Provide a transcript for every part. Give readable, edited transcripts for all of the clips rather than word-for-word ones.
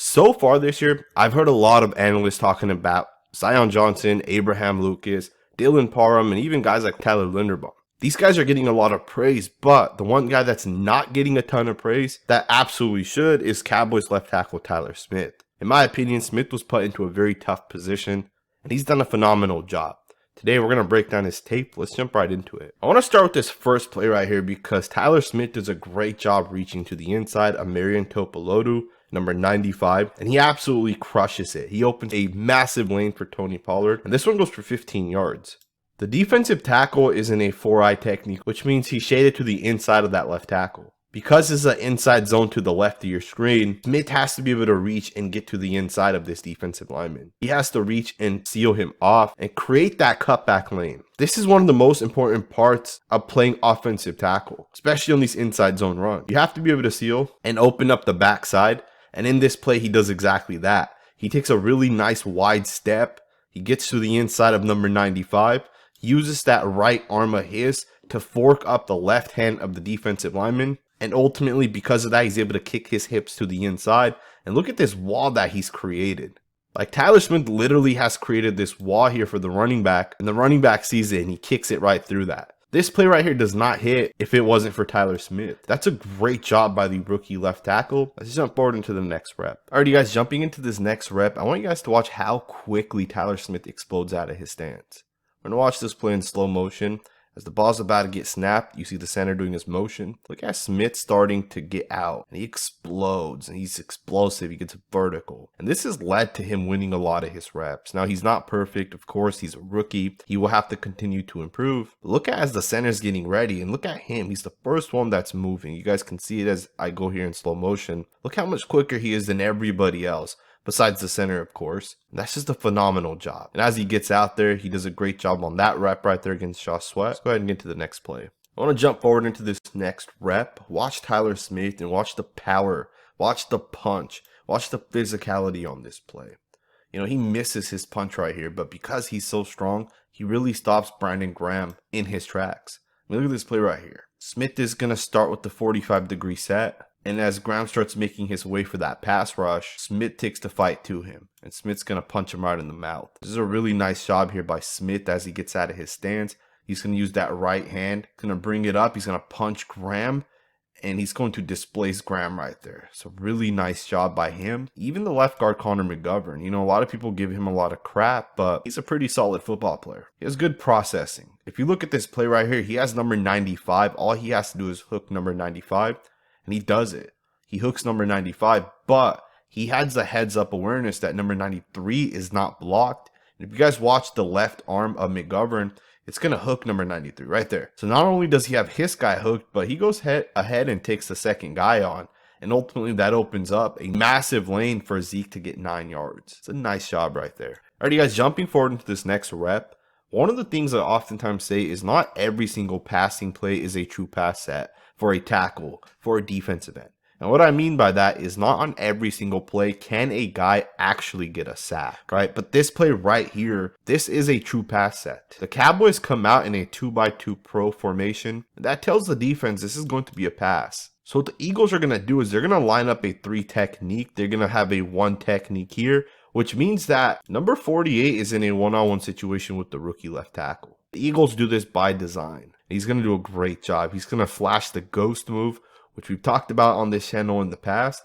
So far this year, I've heard a lot of analysts talking about Zion Johnson, Abraham Lucas, Dylan Parham, and even guys like Tyler Linderbaum. These guys are getting a lot of praise, but the one guy that's not getting a ton of praise that absolutely should is Cowboys left tackle Tyler Smith. In my opinion, Smith was put into a very tough position, and he's done a phenomenal job. Today, we're going to break down his tape. Let's jump right into it. I want to start with this first play right here because Tyler Smith does a great job reaching to the inside of Marion Topolodu, number 95, and he absolutely crushes it. He opens a massive lane for Tony Pollard, and this one goes for 15 yards. The defensive tackle is in a 4-eye technique, which means he's shaded to the inside of that left tackle. Because it's an inside zone to the left of your screen, Smith has to be able to reach and get to the inside of this defensive lineman. He has to reach and seal him off and create that cutback lane. This is one of the most important parts of playing offensive tackle, especially on these inside zone runs. You have to be able to seal and open up the backside, and in this play, he does exactly that. He takes a really nice wide step. He gets to the inside of number 95, uses that right arm of his to fork up the left hand of the defensive lineman. And ultimately, because of that, he's able to kick his hips to the inside. And look at this wall that he's created. Like, Tyler Smith literally has created this wall here for the running back. And the running back sees it and he kicks it right through that. This play right here does not hit if it wasn't for Tyler Smith. That's a great job by the rookie left tackle. Let's jump forward into the next rep. Alrighty guys, jumping into this next rep, I want you guys to watch how quickly Tyler Smith explodes out of his stance. We're going to watch this play in slow motion. As the ball's about to get snapped, you see the center doing his motion. Look at Smith starting to get out. And he explodes, and he's explosive. He gets vertical. And this has led to him winning a lot of his reps. Now, he's not perfect. Of course, he's a rookie. He will have to continue to improve. But look at as the center's getting ready, and look at him. He's the first one that's moving. You guys can see it as I go here in slow motion. Look how much quicker he is than everybody else. Besides the center, of course. That's just a phenomenal job. And as he gets out there, he does a great job on that rep right there against Josh Sweat. Let's go ahead and get to the next play. I want to jump forward into this next rep. Watch Tyler Smith and watch the power. Watch the punch. Watch the physicality on this play. You know, he misses his punch right here, but because he's so strong, he really stops Brandon Graham in his tracks. I mean, look at this play right here. Smith is going to start with the 45-degree set. And as Graham starts making his way for that pass rush, Smith takes the fight to him. And Smith's going to punch him right in the mouth. This is a really nice job here by Smith as he gets out of his stance. He's going to use that right hand. Going to bring it up. He's going to punch Graham. And he's going to displace Graham right there. So really nice job by him. Even the left guard, Connor McGovern. You know, a lot of people give him a lot of crap, but he's a pretty solid football player. He has good processing. If you look at this play right here, he has number 95. All he has to do is hook number 95. And he does it. He hooks number 95, but he has the heads-up awareness that number 93 is not blocked. And if you guys watch the left arm of McGovern, it's going to hook number 93 right there. So not only does he have his guy hooked, but he goes ahead and takes the second guy on. And ultimately, that opens up a massive lane for Zeke to get 9 yards. It's a nice job right there. Alrighty, guys, jumping forward into this next rep. One of the things I oftentimes say is not every single passing play is a true pass set for a tackle, for a defensive end. And what I mean by that is not on every single play can a guy actually get a sack, right? But this play right here, this is a true pass set. The Cowboys come out in a 2x2 pro formation. That tells the defense this is going to be a pass. So what the Eagles are going to do is they're going to line up a 3 technique. They're going to have a 1 technique here, which means that number 48 is in a one-on-one situation with the rookie left tackle. The Eagles do this by design. He's going to do a great job. He's going to flash the ghost move, which we've talked about on this channel in the past.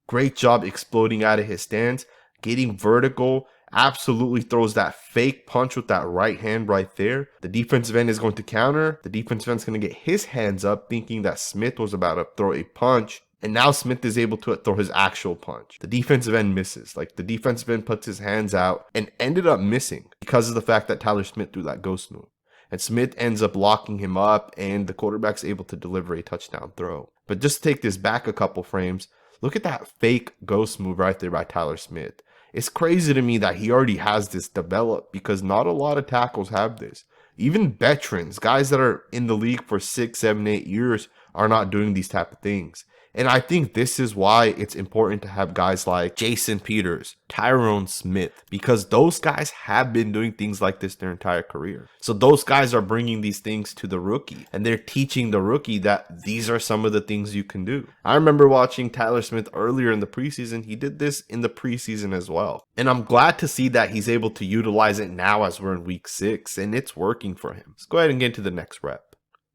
Great job exploding out of his stance, getting vertical, absolutely throws that fake punch with that right hand right there. The defensive end is going to counter. The defensive end is going to get his hands up thinking that Smith was about to throw a punch. And now Smith is able to throw his actual punch. The defensive end misses. Like, the defensive end puts his hands out and ended up missing because of the fact that Tyler Smith threw that ghost move. And Smith ends up locking him up, and the quarterback's able to deliver a touchdown throw. But just take this back a couple frames. Look at that fake ghost move right there by Tyler Smith. It's crazy to me that he already has this developed because not a lot of tackles have this. Even veterans, guys that are in the league for 6, 7, 8 years are not doing these type of things. And I think this is why it's important to have guys like Jason Peters, Tyrone Smith, because those guys have been doing things like this their entire career. So those guys are bringing these things to the rookie, and they're teaching the rookie that these are some of the things you can do. I remember watching Tyler Smith earlier in the preseason. He did this in the preseason as well. And I'm glad to see that he's able to utilize it now as we're in week 6, and it's working for him. Let's go ahead and get to the next rep.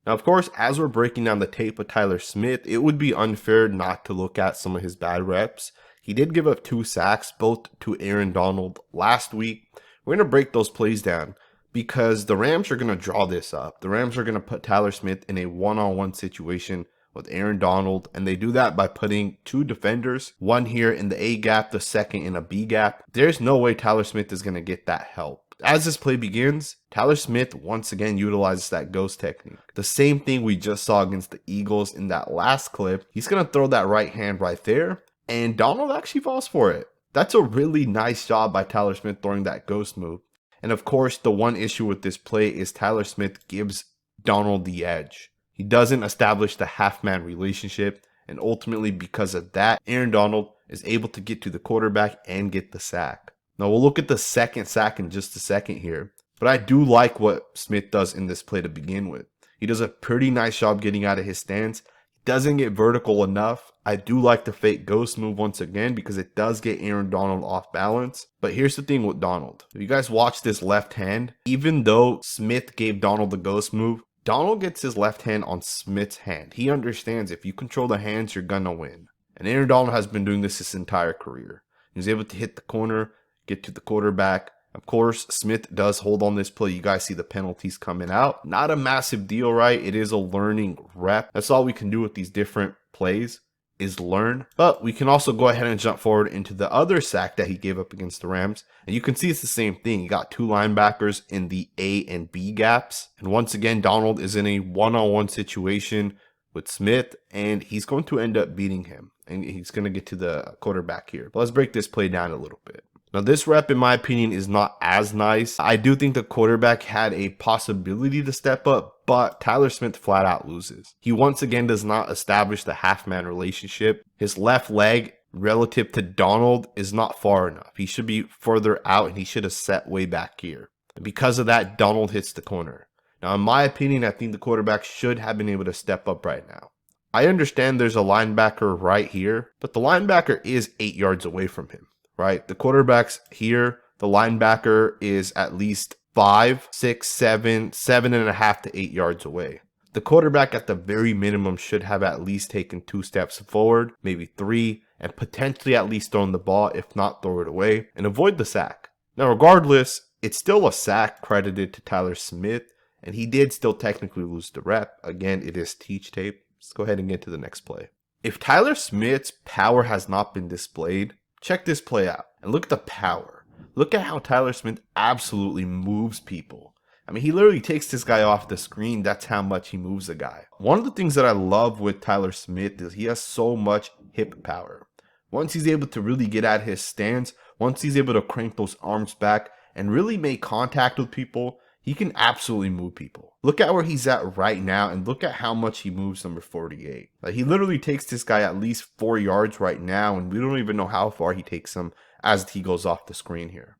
Now, of course, as we're breaking down the tape of Tyler Smith, it would be unfair not to look at some of his bad reps. He did give up 2 sacks, both to Aaron Donald last week. We're going to break those plays down because the Rams are going to draw this up. The Rams are going to put Tyler Smith in a one-on-one situation with Aaron Donald, and they do that by putting 2 defenders, one here in the A gap, the second in a B gap. There's no way Tyler Smith is going to get that help. As this play begins, Tyler Smith once again utilizes that ghost technique. The same thing we just saw against the Eagles in that last clip. He's going to throw that right hand right there, and Donald actually falls for it. That's a really nice job by Tyler Smith throwing that ghost move. And of course, the one issue with this play is Tyler Smith gives Donald the edge. He doesn't establish the half-man relationship, and ultimately because of that, Aaron Donald is able to get to the quarterback and get the sack. Now we'll look at the second sack in just a second here, but I do like what Smith does in this play to begin with. He does a pretty nice job getting out of his stance. He doesn't get vertical enough. I do like the fake ghost move once again because it does get Aaron Donald off balance. But here's the thing with Donald. If you guys watch this left hand, even though Smith gave Donald the ghost move, Donald gets his left hand on Smith's hand. He understands if you control the hands, you're gonna win. And Aaron Donald has been doing this his entire career. He was able to hit the corner, get to the quarterback. Of course, Smith does hold on this play. You guys see the penalties coming out. Not a massive deal, right? It is a learning rep. That's all we can do with these different plays is learn. But we can also go ahead and jump forward into the other sack that he gave up against the Rams. And you can see it's the same thing. He got 2 linebackers in the A and B gaps. And once again, Donald is in a one-on-one situation with Smith, and he's going to end up beating him. And he's going to get to the quarterback here. But let's break this play down a little bit. Now, this rep, in my opinion, is not as nice. I do think the quarterback had a possibility to step up, but Tyler Smith flat out loses. He once again does not establish the half-man relationship. His left leg relative to Donald is not far enough. He should be further out, and he should have set way back here. And because of that, Donald hits the corner. Now, in my opinion, I think the quarterback should have been able to step up right now. I understand there's a linebacker right here, but the linebacker is 8 yards away from him. Right? The quarterback's here. The linebacker is at least 5, 6, 7, 7.5 to 8 yards away. The quarterback at the very minimum should have at least taken 2 steps forward, maybe 3, and potentially at least thrown the ball, if not throw it away, and avoid the sack. Now, regardless, it's still a sack credited to Tyler Smith, and he did still technically lose the rep. Again, it is teach tape. Let's go ahead and get to the next play. If Tyler Smith's power has not been displayed, check this play out and look at the power. Look at how Tyler Smith absolutely moves people. I mean, he literally takes this guy off the screen. That's how much he moves a guy. One of the things that I love with Tyler Smith is he has so much hip power. Once he's able to really get at his stance, once he's able to crank those arms back and really make contact with people, he can absolutely move people. Look at where he's at right now and look at how much he moves number 48. Like, he literally takes this guy at least 4 yards right now, and we don't even know how far he takes him as he goes off the screen here.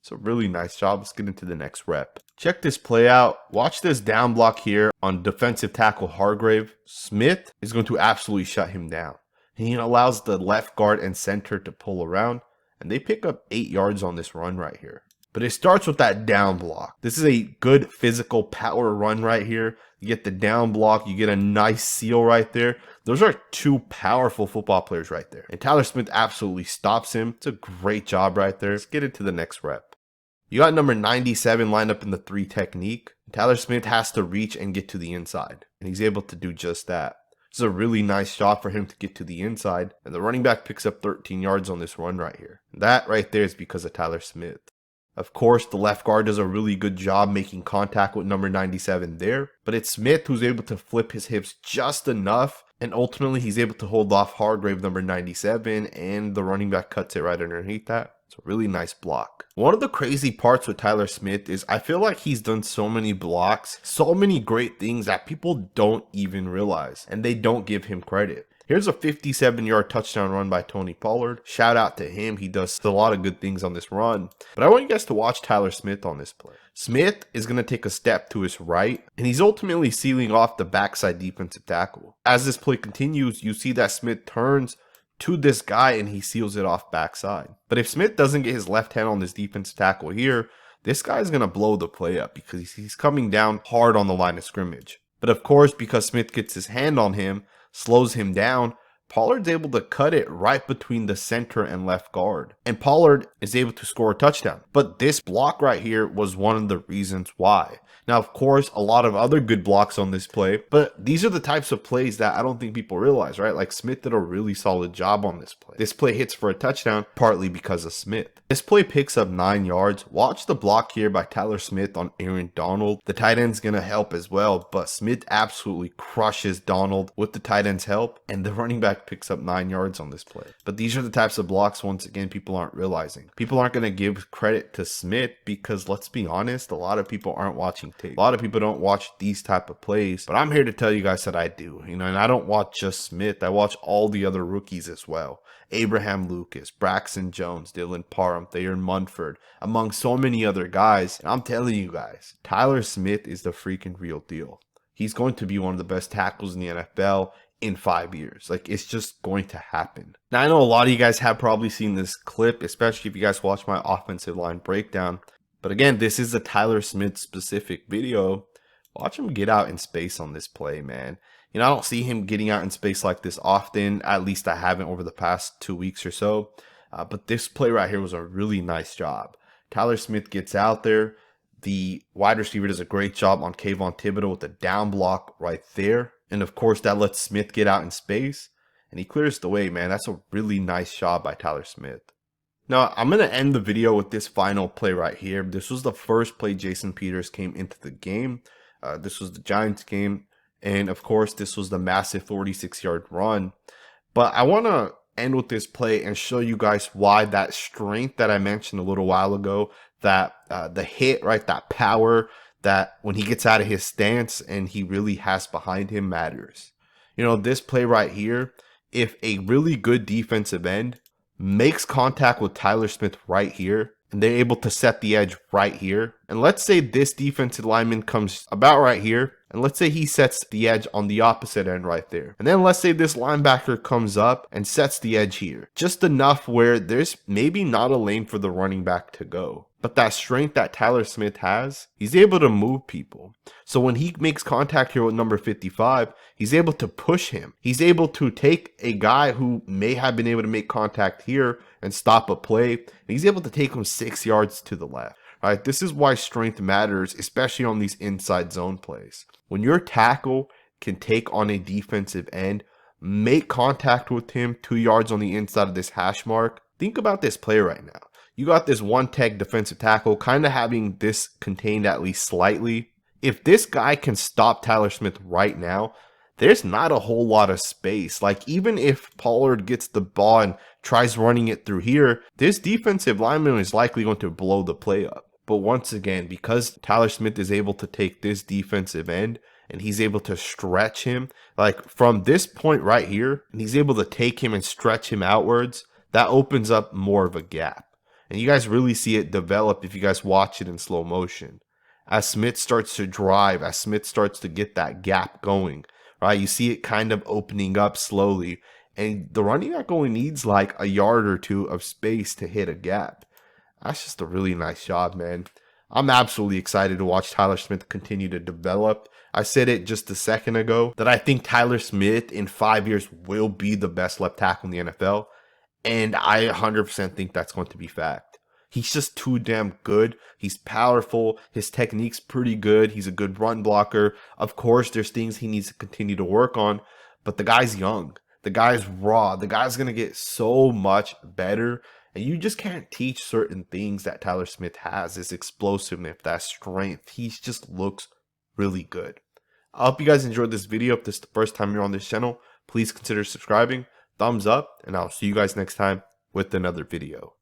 So really nice job. Let's get into the next rep. Check this play out. Watch this down block here on defensive tackle Hargrave. Smith is going to absolutely shut him down. He allows the left guard and center to pull around, and they pick up 8 yards on this run right here. But it starts with that down block. This is a good physical power run right here. You get the down block. You get a nice seal right there. Those are 2 powerful football players right there. And Tyler Smith absolutely stops him. It's a great job right there. Let's get into the next rep. You got number 97 lined up in the 3 technique. Tyler Smith has to reach and get to the inside. And he's able to do just that. This is a really nice shot for him to get to the inside. And the running back picks up 13 yards on this run right here. And that right there is because of Tyler Smith. Of course, the left guard does a really good job making contact with number 97 there, but it's Smith who's able to flip his hips just enough, and ultimately he's able to hold off Hargrave number 97, and the running back cuts it right underneath that. It's a really nice block. One of the crazy parts with Tyler Smith is I feel like he's done so many blocks, so many great things that people don't even realize, and they don't give him credit. Here's a 57-yard touchdown run by Tony Pollard. Shout out to him. He does a lot of good things on this run. But I want you guys to watch Tyler Smith on this play. Smith is going to take a step to his right, and he's ultimately sealing off the backside defensive tackle. As this play continues, you see that Smith turns to this guy and he seals it off backside. But if Smith doesn't get his left hand on this defensive tackle here, this guy's going to blow the play up because he's coming down hard on the line of scrimmage. But of course, because Smith gets his hand on him, slows him down, Pollard's able to cut it right between the center and left guard. And Pollard is able to score a touchdown. But this block right here was one of the reasons why. Now, of course, a lot of other good blocks on this play, but these are the types of plays that I don't think people realize, right? Like Smith did a really solid job on this play. This play hits for a touchdown, partly because of Smith. This play picks up 9 yards. Watch the block here by Tyler Smith on Aaron Donald. The tight end's going to help as well, but Smith absolutely crushes Donald with the tight end's help, and the running back picks up 9 yards on this play. But these are the types of blocks, once again, people aren't realizing. People aren't going to give credit to Smith because, let's be honest, a lot of people aren't watching tape. A lot of people don't watch these type of plays, but I'm here to tell you guys that I do, and I don't watch just Smith. I watch all the other rookies as well. Abraham Lucas, Braxton Jones, Dylan Parham, Thayer Munford, among so many other guys. And I'm telling you guys, Tyler Smith is the freaking real deal. He's going to be one of the best tackles in the NFL in 5 years. Like, it's just going to happen. Now, I know a lot of you guys have probably seen this clip, especially if you guys watch my offensive line breakdown. But again, this is a Tyler Smith specific video. Watch him get out in space on this play, man. I don't see him getting out in space like this often. At least I haven't over the past 2 weeks or so. But this play right here was a really nice job. Tyler Smith gets out there. The wide receiver does a great job on Kayvon Thibodeau with the down block right there. And of course, that lets Smith get out in space. And he clears the way, man. That's a really nice job by Tyler Smith. Now, I'm going to end the video with this final play right here. This was the first play Jason Peters came into the game. This was the Giants game. And of course, this was the massive 46-yard run. But I want to end with this play and show you guys why that strength that I mentioned a little while ago, that the hit, right, that power, that when he gets out of his stance and he really has behind him matters. This play right here, if a really good defensive end makes contact with Tyler Smith right here, and they're able to set the edge right here, and let's say this defensive lineman comes about right here, and let's say he sets the edge on the opposite end right there. And then let's say this linebacker comes up and sets the edge here. Just enough where there's maybe not a lane for the running back to go. But that strength that Tyler Smith has, he's able to move people. So when he makes contact here with number 55, he's able to push him. He's able to take a guy who may have been able to make contact here and stop a play. And he's able to take him 6 yards to the left. Right? This is why strength matters, especially on these inside zone plays. When your tackle can take on a defensive end, make contact with him 2 yards on the inside of this hash mark. Think about this play right now. You got this one tech defensive tackle kind of having this contained at least slightly. If this guy can stop Tyler Smith right now, there's not a whole lot of space. Like, even if Pollard gets the ball and tries running it through here, this defensive lineman is likely going to blow the play up. But once again, because Tyler Smith is able to take this defensive end and he's able to stretch him, like from this point right here, and he's able to take him and stretch him outwards, that opens up more of a gap. And you guys really see it develop if you guys watch it in slow motion. As Smith starts to drive, as Smith starts to get that gap going, right? You see it kind of opening up slowly. And the running back only needs like a yard or two of space to hit a gap. That's just a really nice job, man. I'm absolutely excited to watch Tyler Smith continue to develop. I said it just a second ago that I think Tyler Smith in 5 years will be the best left tackle in the NFL. And I 100% think that's going to be fact. He's just too damn good. He's powerful. His technique's pretty good. He's a good run blocker. Of course, there's things he needs to continue to work on. But the guy's young. The guy's raw. The guy's going to get so much better. And you just can't teach certain things that Tyler Smith has. This explosiveness, that strength. He just looks really good. I hope you guys enjoyed this video. If this is the first time you're on this channel, please consider subscribing. Thumbs up, and I'll see you guys next time with another video.